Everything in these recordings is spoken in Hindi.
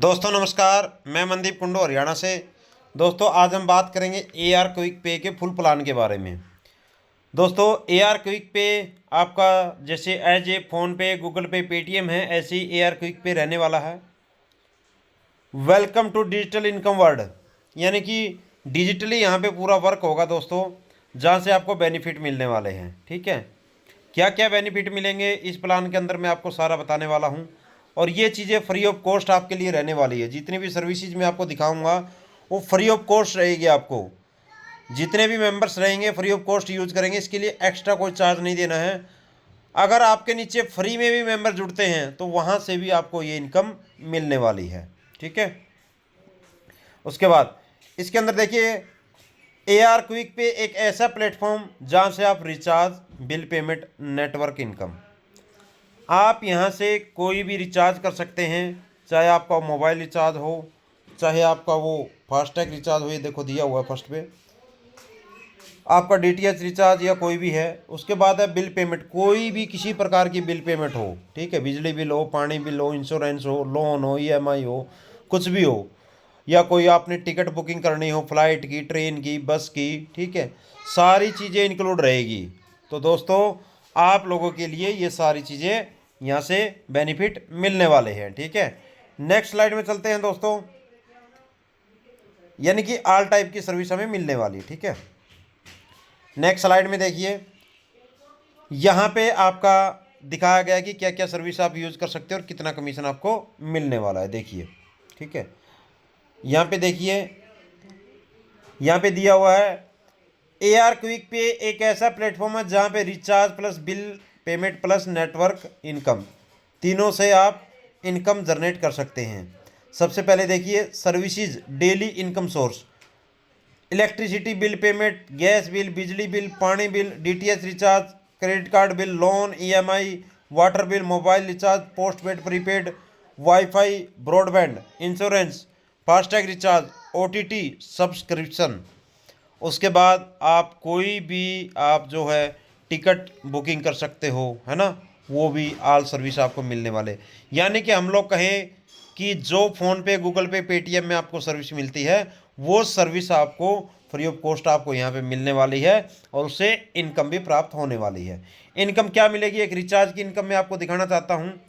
दोस्तों नमस्कार, मैं मनदीप कुंडू हरियाणा से। दोस्तों आज हम बात करेंगे AR क्विक पे के फुल प्लान के बारे में। दोस्तों AR क्विक पे आपका जैसे as a PhonePe, Google Pay, Paytm है, ऐसे ही AR क्विक पे रहने वाला है। Welcome to digital income world, यानी कि डिजिटली यहाँ पे पूरा वर्क होगा दोस्तों, जहाँ से आपको बेनिफिट मिलने वाले हैं। ठीक है, क्या क्या बेनिफिट मिलेंगे इस प्लान के अंदर मैं आपको सारा बताने वाला हूँ। और ये चीज़ें फ्री ऑफ कॉस्ट आपके लिए रहने वाली है। जितनी भी सर्विसेज मैं आपको दिखाऊंगा वो फ्री ऑफ कॉस्ट रहेगी। आपको जितने भी मेंबर्स रहेंगे फ्री ऑफ कॉस्ट यूज़ करेंगे, इसके लिए एक्स्ट्रा कोई चार्ज नहीं देना है। अगर आपके नीचे फ्री में भी मेंबर जुड़ते हैं तो वहाँ से भी आपको ये इनकम मिलने वाली है। ठीक है, उसके बाद इसके अंदर देखिए AR क्विक पे एक ऐसा प्लेटफॉर्म जहाँ से आप recharge, bill payment, network income, आप यहाँ से कोई भी रिचार्ज कर सकते हैं। चाहे आपका मोबाइल रिचार्ज हो, चाहे आपका वो फास्टैग रिचार्ज हो, ये देखो दिया हुआ है फर्स्ट पे, आपका DTH रिचार्ज या कोई भी है। उसके बाद है बिल पेमेंट, कोई भी किसी प्रकार की बिल पेमेंट हो। ठीक है, बिजली बिल हो, पानी बिल हो, इंश्योरेंस हो, लोन हो, EMI हो, कुछ भी हो, या कोई आपने टिकट बुकिंग करनी हो, फ्लाइट की, ट्रेन की, बस की। ठीक है, सारी चीज़ें इंक्लूड रहेगी। तो दोस्तों आप लोगों के लिए ये सारी चीज़ें यहाँ से बेनिफिट मिलने वाले हैं। ठीक है, नेक्स्ट स्लाइड में चलते हैं दोस्तों, यानी कि ऑल टाइप की सर्विस हमें मिलने वाली। ठीक है, नेक्स्ट स्लाइड में देखिए, यहाँ पे आपका दिखाया गया है कि क्या क्या सर्विस आप यूज़ कर सकते हो और कितना कमीशन आपको मिलने वाला है। देखिए, ठीक है, यहाँ पे देखिए, यहाँ पे दिया हुआ है AR क्विक पे एक ऐसा प्लेटफॉर्म है जहाँ पे recharge plus bill payment plus network income, तीनों से आप इनकम जनरेट कर सकते हैं। सबसे पहले देखिए services, daily income source, electricity bill payment, gas bill, बिजली बिल, पानी bill, DTH recharge, credit card bill, loan, EMI, water bill, mobile recharge, postpaid, prepaid, wifi, broadband, insurance, FASTag recharge, OTT subscription. उसके बाद आप कोई भी आप जो है टिकट बुकिंग कर सकते हो, है ना, वो भी ऑल सर्विस आपको मिलने वाले। यानी कि हम लोग कहें कि जो फ़ोन पे, गूगल पे, पेटीएम में आपको सर्विस मिलती है वो सर्विस आपको फ्री ऑफ कॉस्ट आपको यहाँ पे मिलने वाली है, और उससे इनकम भी प्राप्त होने वाली है। इनकम क्या मिलेगी, एक रिचार्ज की इनकम मैं आपको दिखाना चाहता हूँ।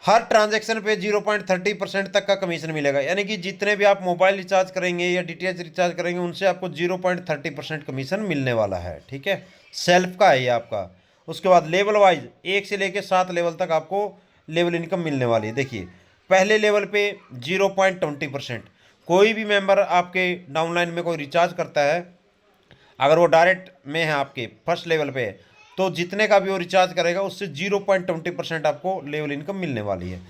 हर ट्रांजैक्शन पे 0.30% तक का कमीशन मिलेगा। यानी कि जितने भी आप मोबाइल रिचार्ज करेंगे या DTH रिचार्ज करेंगे उनसे आपको 0.30% कमीशन मिलने वाला है। ठीक है, सेल्फ का है ये आपका। उसके बाद लेवल वाइज 1 से लेकर 7 लेवल तक आपको लेवल इनकम मिलने वाली है। देखिए पहले लेवल पे 0.20%, कोई भी मेंबर आपके डाउनलाइन में कोई रिचार्ज करता है, अगर वो डायरेक्ट में है आपके फर्स्ट लेवल पे, तो जितने का भी वो रिचार्ज करेगा उससे 0.20% आपको लेवल इनकम मिलने वाली है।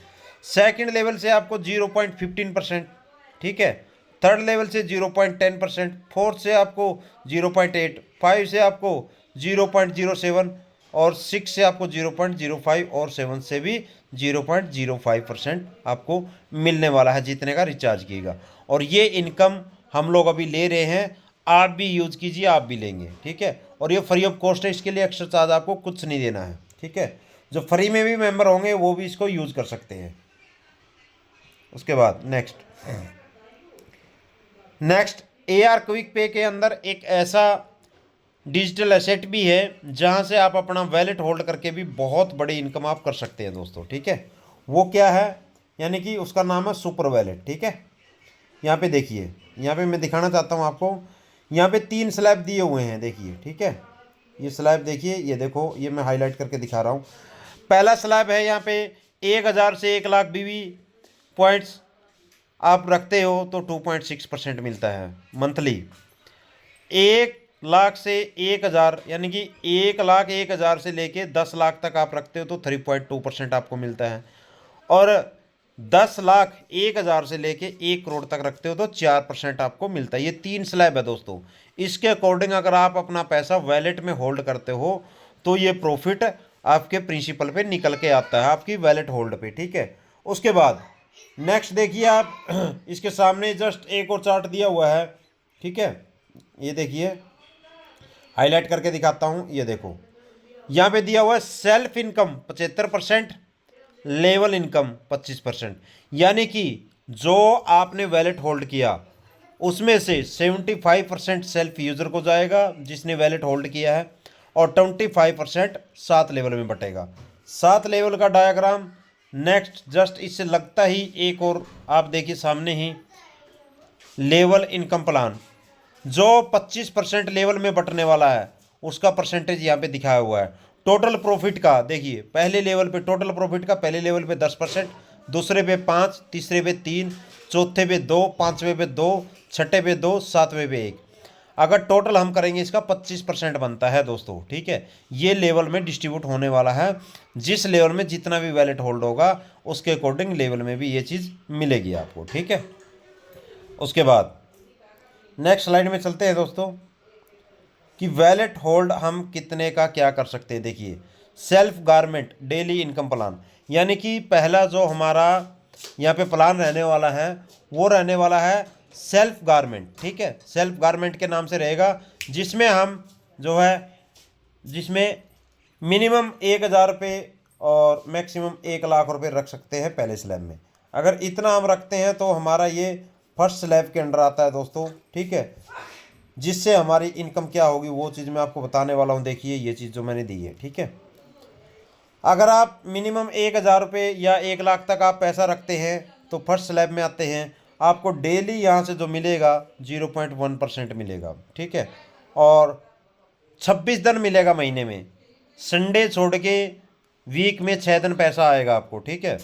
सेकंड लेवल से आपको 0.15%। ठीक है, थर्ड लेवल से 0.10%, फोर्थ से आपको 0.8, 5 से आपको 0.07, और 6 से आपको 0.05, और 7 से भी 0.05% आपको मिलने वाला है जितने का रिचार्ज किएगा। और ये इनकम हम लोग अभी ले रहे हैं, आप भी यूज़ कीजिए, आप भी लेंगे। ठीक है, और ये फ्री ऑफ कॉस्ट है, इसके लिए एक्स्ट्रा चार्ज आपको कुछ नहीं देना है। ठीक है, जो फ्री में भी मेंबर होंगे वो भी इसको यूज़ कर सकते हैं। उसके बाद नेक्स्ट AR क्विक पे के अंदर एक ऐसा डिजिटल एसेट भी है जहां से आप अपना वैलेट होल्ड करके भी बहुत बड़ी इनकम आप कर सकते हैं दोस्तों। ठीक है, वो क्या है, यानी कि उसका नाम है सुपर वैलेट। ठीक है, यहाँ पे देखिए, यहाँ पे मैं दिखाना चाहता हूँ आपको, यहाँ पे 3 स्लैब दिए हुए हैं। देखिए, ठीक है, ये स्लैब देखिए, ये देखो, ये मैं हाईलाइट करके दिखा रहा हूँ। पहला स्लैब है यहाँ पे 1000 से 1 लाख BV पॉइंट्स आप रखते हो तो 2.6% मिलता है मंथली। 1 लाख से 1000, यानी कि 1 लाख 1000 से लेके 10 लाख तक आप रखते हो तो 3.2% आपको मिलता है। और 10 लाख 1000 से लेके 1 करोड़ तक रखते हो तो 4% आपको मिलता है। ये 3 स्लैब है दोस्तों। इसके अकॉर्डिंग अगर आप अपना पैसा वैलेट में होल्ड करते हो तो ये प्रॉफिट आपके प्रिंसिपल पे निकल के आता है, आपकी वैलेट होल्ड पे। ठीक है, उसके बाद नेक्स्ट देखिए आप इसके सामने जस्ट एक और चार्ट दिया हुआ है। ठीक है, ये देखिए, हाईलाइट करके दिखाता हूँ। ये देखो, यहाँ पे दिया हुआ है सेल्फ इनकम 75%, लेवल इनकम 25%। यानी कि जो आपने वैलेट होल्ड किया उसमें से 75% सेल्फ यूज़र को जाएगा जिसने वैलेट होल्ड किया है, और 25% 7 लेवल में बटेगा। 7 लेवल का डायग्राम नेक्स्ट जस्ट इससे लगता ही एक और आप देखिए सामने ही लेवल इनकम प्लान जो 25% लेवल में बटने वाला है उसका परसेंटेज यहाँ पे दिखाया हुआ है। टोटल प्रॉफिट का देखिए पहले लेवल पे टोटल प्रॉफिट का पहले लेवल पे 10%, दूसरे पे 5, तीसरे पे 3, चौथे पे 2, पाँचवें पे 2, छठे पे 2, सातवें पे 1। अगर टोटल हम करेंगे इसका 25% बनता है दोस्तों। ठीक है, ये लेवल में डिस्ट्रीब्यूट होने वाला है। जिस लेवल में जितना भी वैलेट होल्ड होगा उसके अकॉर्डिंग लेवल में भी ये चीज़ मिलेगी आपको। ठीक है, उसके बाद नेक्स्ट स्लाइड में चलते हैं दोस्तों कि वैलेट होल्ड हम कितने का क्या कर सकते हैं। देखिए self garment daily income plan, यानी कि पहला जो हमारा यहाँ पे प्लान रहने वाला है वो रहने वाला है सेल्फ गारमेंट। ठीक है, सेल्फ गारमेंट के नाम से रहेगा जिसमें हम जो है जिसमें मिनिमम 1,000 रुपये और मैक्सिमम 1,00,000 रुपये रख सकते हैं पहले स्लैब में। अगर इतना हम रखते हैं तो हमारा ये फर्स्ट स्लैब के अंडर आता है दोस्तों। ठीक है, जिससे हमारी इनकम क्या होगी वो चीज़ मैं आपको बताने वाला हूँ। देखिए ये चीज़ जो मैंने दी है। ठीक है, अगर आप मिनिमम 1,000 रुपये या 1,00,000 तक आप पैसा रखते हैं तो फर्स्ट स्लैब में आते हैं। आपको डेली यहाँ से जो मिलेगा 0.1% मिलेगा। ठीक है, और 26 दिन मिलेगा महीने में, संडे छोड़ के वीक में 6 दिन पैसा आएगा आपको। ठीक है,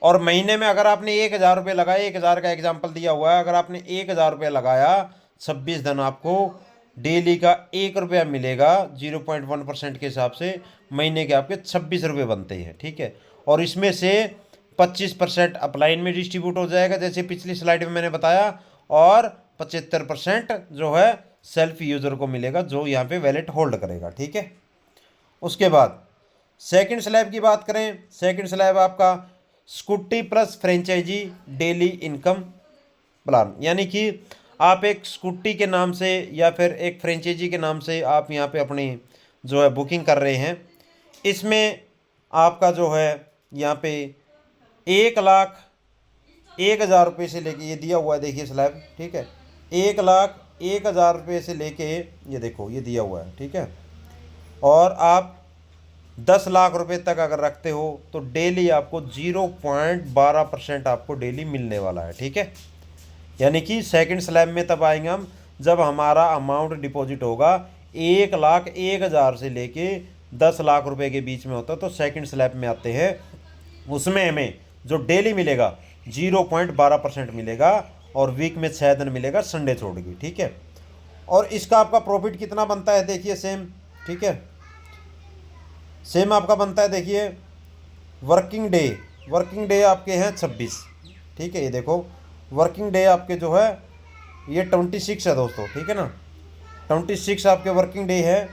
और महीने में अगर आपने 1,000 रुपये लगाए, 1,000 का एग्जाम्पल दिया हुआ है, अगर आपने 1,000 रुपये लगाया 26 दिन आपको डेली का 1 रुपया मिलेगा 0.1% के हिसाब से। महीने के आपके 26 रुपये बनते हैं। ठीक है, और इसमें से 25% अपलाइन में डिस्ट्रीब्यूट हो जाएगा जैसे पिछली स्लाइड में मैंने बताया, और 75% जो है सेल्फ यूज़र को मिलेगा जो यहाँ पे वैलेट होल्ड करेगा। ठीक है, उसके बाद सेकंड स्लैब की बात करें, सेकंड स्लैब आपका scooty plus franchisee daily income plan, यानी कि आप एक स्कूटी के नाम से या फिर एक फ्रेंचाइजी के नाम से आप यहाँ पे अपनी जो है बुकिंग कर रहे हैं। इसमें आपका जो है यहाँ पे 1,01,000 रुपये से लेके ये दिया हुआ है देखिए स्लैब। ठीक है, 1,01,000 रुपये से लेके ये देखो ये दिया हुआ है। ठीक है, और आप 10 लाख रुपए तक अगर रखते हो तो डेली आपको 0.12% आपको डेली मिलने वाला है। ठीक है, यानी कि सेकंड स्लैब में तब आएंगे हम जब हमारा अमाउंट डिपॉजिट होगा 1,01,000 से लेके 10 लाख रुपए के बीच में होता है, तो सेकंड स्लैब में आते हैं। उसमें हमें जो डेली मिलेगा 0.12% मिलेगा, और वीक में 6 दिन मिलेगा संडे छोड़ के। ठीक है, और इसका आपका प्रॉफिट कितना बनता है देखिए सेम। ठीक है, सेम आपका बनता है देखिए वर्किंग डे आपके हैं 26। ठीक है, ये देखो वर्किंग डे आपके जो है ये 26 है दोस्तों। ठीक है ना, 26 आपके वर्किंग डे है।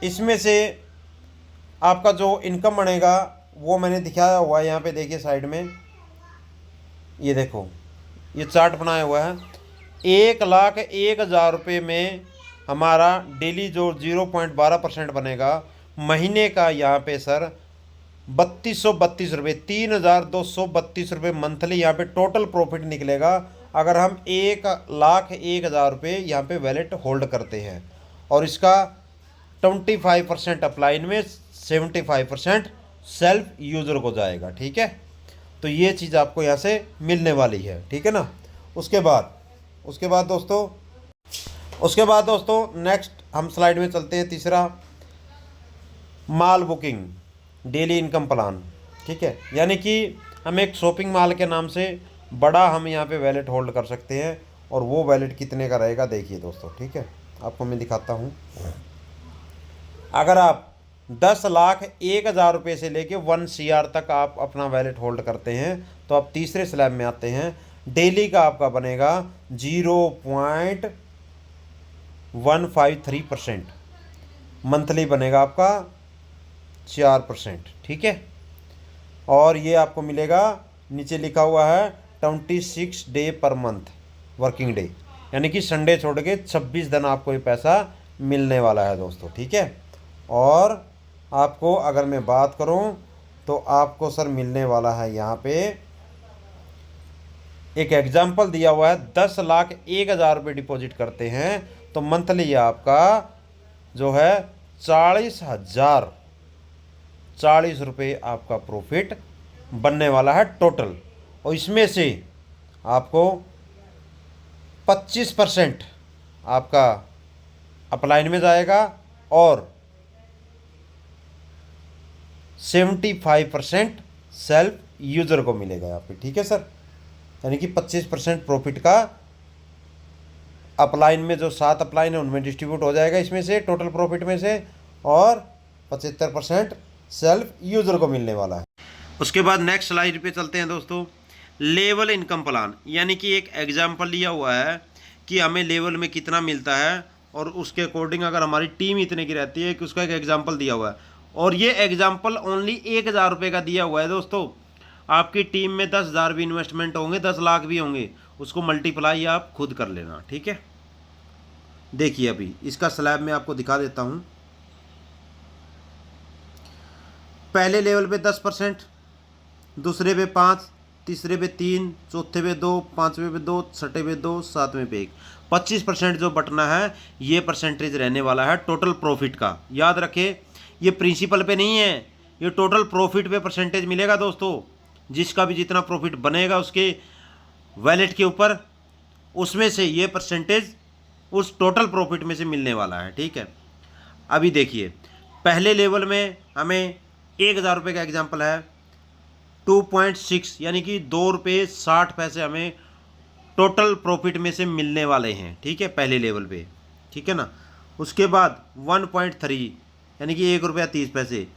इसमें से आपका जो इनकम बनेगा वो मैंने दिखाया हुआ है यहाँ पे देखिए साइड में, ये देखो ये चार्ट बनाया हुआ है। 1,01,000 रुपये में हमारा डेली जो 0.12% बनेगा महीने का यहाँ पे सर 3,232 रुपये, 3,232 रुपये मंथली यहाँ पे टोटल प्रॉफिट निकलेगा अगर हम 1,01,000 रुपये यहाँ पे वैलेट होल्ड करते हैं। और इसका 25% अपलाइन में, 75% सेल्फ यूज़र को जाएगा। ठीक है, तो ये चीज़ आपको यहाँ से मिलने वाली है। ठीक है ना, उसके बाद दोस्तों नेक्स्ट हम स्लाइड में चलते हैं। तीसरा माल बुकिंग डेली इनकम प्लान। ठीक है, यानी कि हम एक शॉपिंग मॉल के नाम से बड़ा हम यहाँ पे वैलेट होल्ड कर सकते हैं, और वो वैलेट कितने का रहेगा देखिए दोस्तों। ठीक है, आपको मैं दिखाता हूँ। अगर आप 10,01,000 रुपये से लेके 1 CR तक आप अपना वैलेट होल्ड करते हैं तो आप तीसरे स्लैब में आते हैं। डेली का आपका बनेगा 0.153%, मंथली बनेगा आपका 4%। ठीक है, और ये आपको मिलेगा नीचे लिखा हुआ है 26 day per month working day, यानी कि संडे छोड़ के 26 दिन आपको ये पैसा मिलने वाला है दोस्तों। ठीक है, और आपको अगर मैं बात करूं तो आपको सर मिलने वाला है यहाँ पे एक एग्जाम्पल दिया हुआ है, 10,01,000 रुपये डिपॉजिट करते हैं तो मंथली आपका जो है 40,040 रुपये आपका प्रॉफिट बनने वाला है टोटल। और इसमें से आपको 25% आपका अपलाइन में जाएगा और 75% सेल्फ यूज़र को मिलेगा यहाँ पे, ठीक है सर। यानी कि 25% प्रॉफिट का अपलाइन में, जो 7 अपलाइन है उनमें डिस्ट्रीब्यूट हो जाएगा इसमें से टोटल प्रॉफिट में से, और 75% सेल्फ यूज़र को मिलने वाला है। उसके बाद नेक्स्ट स्लाइड पे चलते हैं दोस्तों। लेवल इनकम प्लान, यानी कि एक एग्जाम्पल लिया हुआ है कि हमें लेवल में कितना मिलता है और उसके अकॉर्डिंग अगर हमारी टीम इतने की रहती है कि उसका एक एग्जाम्पल दिया हुआ है। और ये एग्जाम्पल ओनली 1,000 रुपये का दिया हुआ है दोस्तों। आपकी टीम में 10,000 भी इन्वेस्टमेंट होंगे, 10 लाख भी होंगे, उसको मल्टीप्लाई आप खुद कर लेना, ठीक है। देखिए अभी इसका स्लैब में आपको दिखा देता हूँ। पहले लेवल पे 10%, दूसरे पे 5, तीसरे पे 3, चौथे पे 2, पाँचवें पे 2, छठे पे 2, सातवें पे 1। 25% जो बटना है ये परसेंटेज रहने वाला है टोटल प्रॉफिट का। याद रखें ये प्रिंसिपल पे नहीं है, ये टोटल प्रॉफिट पे परसेंटेज मिलेगा दोस्तों। जिसका भी जितना प्रॉफिट बनेगा उसके वैलेट के ऊपर, उसमें से ये परसेंटेज उस टोटल प्रॉफिट में से मिलने वाला है, ठीक है। अभी देखिए पहले लेवल में हमें 1,000 रुपये का एग्जाम्पल है, 2.6 यानी कि 2 रुपये 60 पैसे हमें टोटल प्रॉफिट में से मिलने वाले हैं, ठीक है, पहले लेवल पे, ठीक है ना। उसके बाद 1.3 यानी कि 1 रुपया 30 पैसे,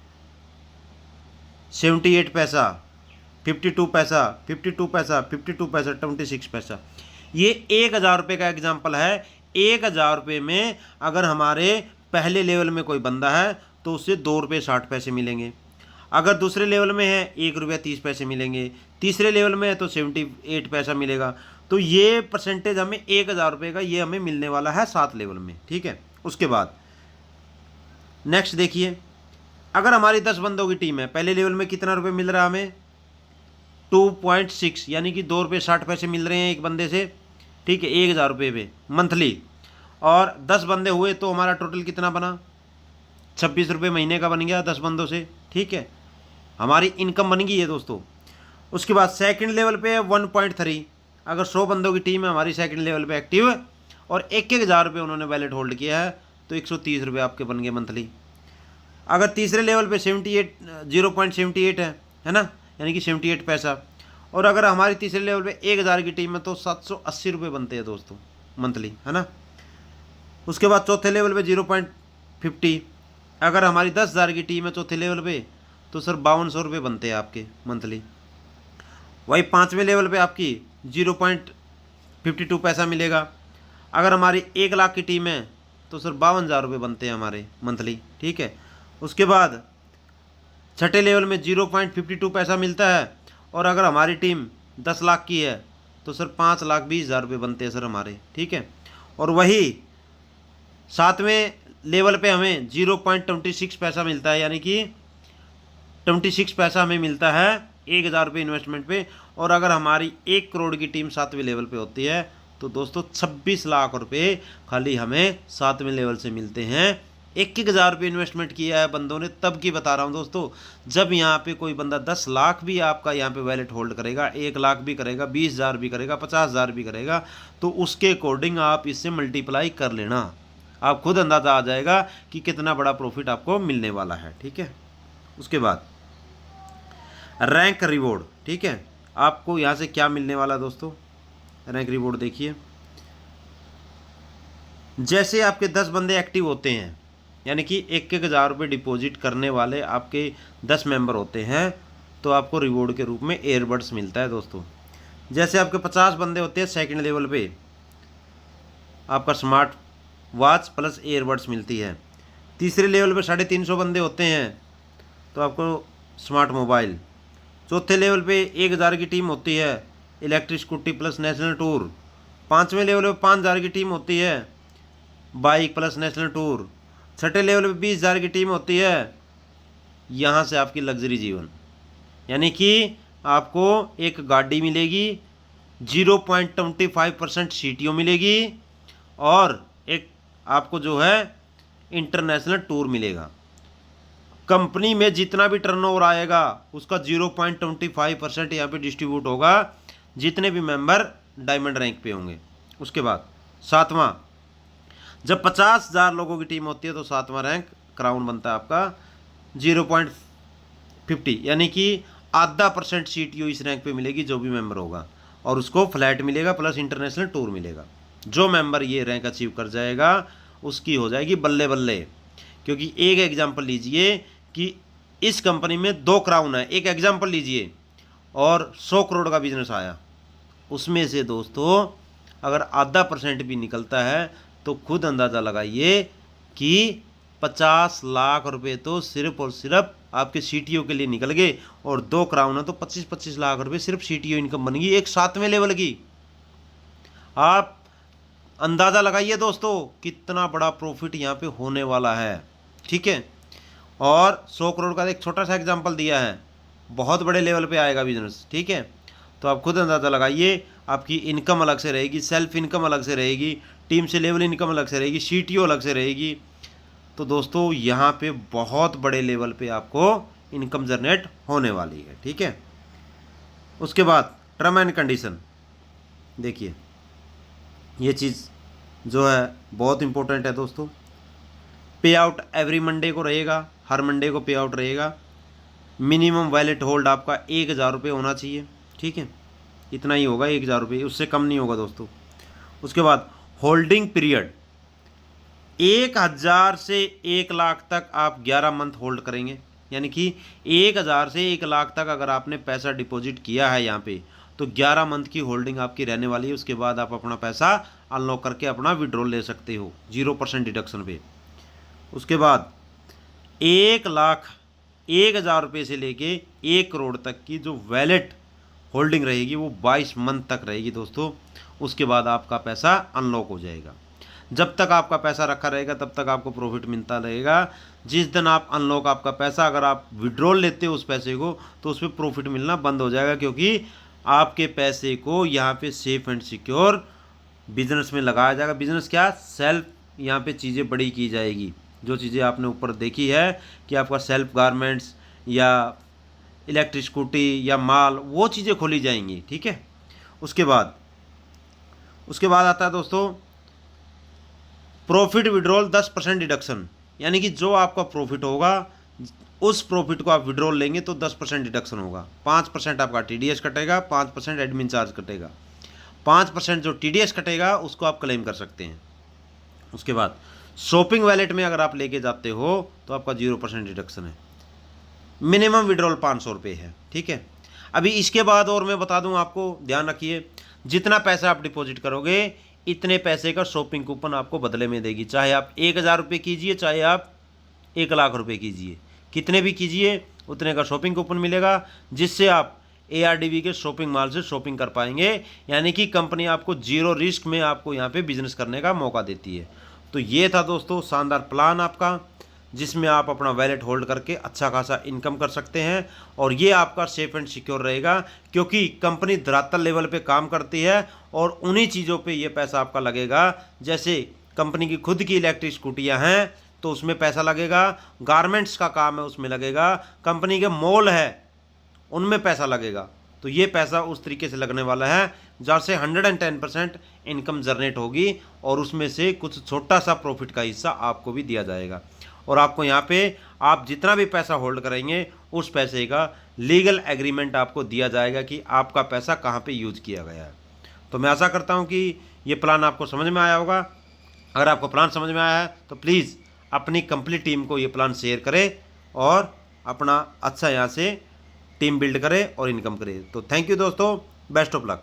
78 पैसा, 52 पैसा, 52 पैसा, 52 पैसा, 26 पैसा। ये 1,000 रुपये का एग्जाम्पल है। 1,000 रुपये में अगर हमारे पहले लेवल में कोई बंदा है तो उससे 2 रुपये 60 पैसे मिलेंगे। अगर दूसरे लेवल में है 1 रुपया 30 पैसे मिलेंगे, तीसरे लेवल में है तो 78 पैसा मिलेगा। तो ये परसेंटेज हमें 1,000 रुपये का ये हमें मिलने वाला है 7 लेवल में, ठीक है। उसके बाद नेक्स्ट देखिए, अगर हमारी 10 बंदों की टीम है, पहले लेवल में कितना रुपये मिल रहा है हमें 2.6 यानी कि 2 रुपये 60 पैसे मिल रहे हैं एक बंदे से, ठीक है, 1,000 रुपये पे मंथली। और 10 बंदे हुए तो हमारा टोटल कितना बना 26 रुपये महीने का बन गया 10 बंदों से, ठीक है, हमारी इनकम बन गई है दोस्तों। उसके बाद सेकंड लेवल पे है 1.3, अगर 100 बंदों की टीम है हमारी सेकंड लेवल पे एक्टिव और 1,000 रुपये उन्होंने वैलेट होल्ड किया है तो 130 रुपये आपके बन गए मंथली। अगर तीसरे लेवल पे 0.78 है ना, यानी कि 78 पैसा। और अगर हमारी तीसरे लेवल पे 1,000 की टीम है तो 780 रुपये बनते हैं दोस्तों मंथली, है ना। उसके बाद चौथे लेवल पे 0.50, अगर हमारी 10,000 की टीम है चौथे लेवल पे तो सर 5200 रुपये बनते हैं आपके मंथली। वही पाँचवें लेवल पे आपकी 0.52 पैसा मिलेगा। अगर हमारी 1 लाख की टीम है तो सर 52,000 रुपये बनते हैं हमारे मंथली, ठीक है। उसके बाद छठे लेवल में 0.52 पैसा मिलता है और अगर हमारी टीम 10 लाख की है तो सर 5,20,000 रुपये बनते हैं सर हमारे, ठीक है। और वही सातवें लेवल पे हमें 0.26 पैसा मिलता है, यानी कि 26 पैसा हमें मिलता है 1,000 रुपये इन्वेस्टमेंट पे। और अगर हमारी 1 करोड़ की टीम 7वें लेवल पे होती है तो दोस्तों 26 लाख रुपये खाली हमें 7वें लेवल से मिलते हैं। 1,000 रुपये इन्वेस्टमेंट किया है बंदों ने, तब की बता रहा हूँ दोस्तों। जब यहाँ पे कोई बंदा 10 लाख भी आपका यहाँ पे वैलेट होल्ड करेगा, 1 लाख भी करेगा, 20,000 भी करेगा, 50,000 भी करेगा, तो उसके अकॉर्डिंग आप इससे मल्टीप्लाई कर लेना, आप खुद अंदाज़ा आ जाएगा कि कितना बड़ा प्रॉफिट आपको मिलने वाला है, ठीक है। उसके बाद रैंक रिवॉर्ड, ठीक है, आपको यहाँ से क्या मिलने वाला है दोस्तों। रैंक रिवॉर्ड देखिए, जैसे आपके 10 बंदे एक्टिव होते हैं, यानी कि 1,000 रुपये डिपॉजिट करने वाले आपके 10 मेंबर होते हैं तो आपको रिवॉर्ड के रूप में एयरबड्स मिलता है दोस्तों। जैसे आपके 50 बंदे होते हैं सेकंड लेवल पे, आपका स्मार्ट वॉच प्लस एयरबड्स मिलती है। तीसरे लेवल पे 350 बंदे होते हैं तो आपको स्मार्ट मोबाइल। चौथे लेवल पे 1,000 की टीम होती है, electric scooty plus national tour. पाँचवें लेवल पे 5,000 की टीम होती है, बाइक प्लस नेशनल टूर। छठे लेवल पे 20,000 की टीम होती है, यहाँ से आपकी लग्जरी जीवन। यानी कि आपको एक गाड़ी मिलेगी, 0.25% CTO मिलेगी और एक आपको जो है इंटरनेशनल टूर मिलेगा। कंपनी में जितना भी टर्नओवर आएगा उसका 0.25% यहाँ पे डिस्ट्रीब्यूट होगा जितने भी मेंबर डायमंड रैंक पे होंगे। उसके बाद सातवां, जब 50,000 लोगों की टीम होती है तो सातवां रैंक क्राउन बनता है आपका 0.50, यानी कि आधा % CTO इस रैंक पे मिलेगी जो भी मेंबर होगा, और उसको फ्लैट मिलेगा प्लस इंटरनेशनल टूर मिलेगा। जो मेंबर ये रैंक अचीव कर जाएगा उसकी हो जाएगी बल्ले बल्ले। क्योंकि एक एग्जांपल लीजिए कि इस कंपनी में 2 क्राउन है, एक एग्जांपल लीजिए, और 100 करोड़ का बिजनेस आया, उसमें से दोस्तों अगर आधा % भी निकलता है तो खुद अंदाज़ा लगाइए कि 50 लाख रुपए तो सिर्फ और सिर्फ आपके CTO के लिए निकल गए, और 2 क्राउन है तो 25-25 लाख रुपए सिर्फ CTO इनकम बन गई एक 7वें लेवल की। आप अंदाज़ा लगाइए दोस्तों कितना बड़ा प्रॉफिट यहाँ पे होने वाला है, ठीक है। और 100 करोड़ का एक छोटा सा एग्जांपल दिया है, बहुत बड़े लेवल पे आएगा बिजनेस, ठीक है। तो आप खुद अंदाज़ा लगाइए, आपकी इनकम अलग से रहेगी, सेल्फ इनकम अलग से रहेगी, टीम से लेवल इनकम अलग से रहेगी, CTO अलग से रहेगी। तो दोस्तों यहाँ पे बहुत बड़े लेवल पे आपको इनकम जनरेट होने वाली है, ठीक है। उसके बाद टर्म एंड कंडीशन देखिए, ये चीज़ जो है बहुत इंपॉर्टेंट है दोस्तों। पे आउट एवरी मंडे को रहेगा, हर मंडे को पे आउट रहेगा। मिनिमम वैलेट होल्ड आपका 1,000 रुपये होना चाहिए, ठीक है, इतना ही होगा 1,000 रुपये, उससे कम नहीं होगा दोस्तों। उसके बाद होल्डिंग पीरियड 1,000 से 1 लाख तक आप 11 मंथ होल्ड करेंगे, यानी कि 1,000 से 1 लाख तक अगर आपने पैसा डिपॉजिट किया है यहाँ पे तो 11 मंथ की होल्डिंग आपकी रहने वाली है। उसके बाद आप अपना पैसा अनलॉक करके अपना विड्रॉल ले सकते हो 0% डिडक्शन पे। उसके बाद 1,01,000 रुपये से लेके 1 करोड़ तक की जो वैलेट होल्डिंग रहेगी वो 22 मंथ तक रहेगी दोस्तों। उसके बाद आपका पैसा अनलॉक हो जाएगा। जब तक आपका पैसा रखा रहेगा तब तक आपको प्रॉफिट मिलता रहेगा। जिस दिन आप अनलॉक आपका पैसा अगर आप विड्रॉल लेते हो उस पैसे को तो उस पर प्रॉफिट मिलना बंद हो जाएगा, क्योंकि आपके पैसे को यहाँ पे सेफ एंड सिक्योर बिजनेस में लगाया जाएगा। बिजनेस क्या, सेल्फ यहाँ पे चीज़ें बड़ी की जाएगी। जो चीज़ें आपने ऊपर देखी है कि आपका सेल्फ गारमेंट्स या इलेक्ट्रिक स्कूटी या माल, वो चीज़ें खोली जाएंगी, ठीक है। उसके बाद आता है दोस्तों प्रॉफिट विड्रॉल 10% डिडक्शन, यानी कि जो आपका प्रॉफिट होगा उस प्रॉफिट को आप विड्रॉल लेंगे तो 10% डिडक्शन होगा। 5% आपका TDS कटेगा, 5% एडमिन चार्ज कटेगा। 5% जो TDS कटेगा उसको आप क्लेम कर सकते हैं। उसके बाद शॉपिंग वैलेट में अगर आप लेके जाते हो तो आपका 0% डिडक्शन है। मिनिमम विड्रॉल 500 रुपये है, ठीक है। अभी इसके बाद और मैं बता दूं आपको, ध्यान रखिए, जितना पैसा आप डिपॉजिट करोगे इतने पैसे का शॉपिंग कूपन आपको बदले में देगी। चाहे आप 1,000 रुपये कीजिए, चाहे आप 1 लाख रुपये कीजिए, कितने भी कीजिए उतने का शॉपिंग कूपन मिलेगा, जिससे आप ARDV के शॉपिंग मॉल से शॉपिंग कर पाएंगे। यानी कि कंपनी आपको 0 रिस्क में आपको यहाँ पे बिजनेस करने का मौका देती है। तो ये था दोस्तों शानदार प्लान आपका, जिसमें आप अपना वैलेट होल्ड करके अच्छा खासा इनकम कर सकते हैं, और ये आपका सेफ एंड सिक्योर रहेगा, क्योंकि कंपनी धरातल लेवल पे काम करती है और उन्हीं चीज़ों पे ये पैसा आपका लगेगा। जैसे कंपनी की खुद की इलेक्ट्रिक स्कूटियाँ हैं तो उसमें पैसा लगेगा, गारमेंट्स का काम है उसमें लगेगा, कंपनी के मॉल है उनमें पैसा लगेगा। तो ये पैसा उस तरीके से लगने वाला है जहाँ से 110% इनकम जनरेट होगी, और उसमें से कुछ छोटा सा प्रॉफिट का हिस्सा आपको भी दिया जाएगा। और आपको यहाँ पे आप जितना भी पैसा होल्ड करेंगे उस पैसे का लीगल एग्रीमेंट आपको दिया जाएगा कि आपका पैसा कहाँ पे यूज किया गया है। तो मैं आशा करता हूँ कि ये प्लान आपको समझ में आया होगा। अगर आपको प्लान समझ में आया है तो प्लीज़ अपनी कंप्लीट टीम को ये प्लान शेयर करें और अपना अच्छा यहाँ से टीम बिल्ड करें और इनकम करें। तो थैंक यू दोस्तों, बेस्ट ऑफ लक।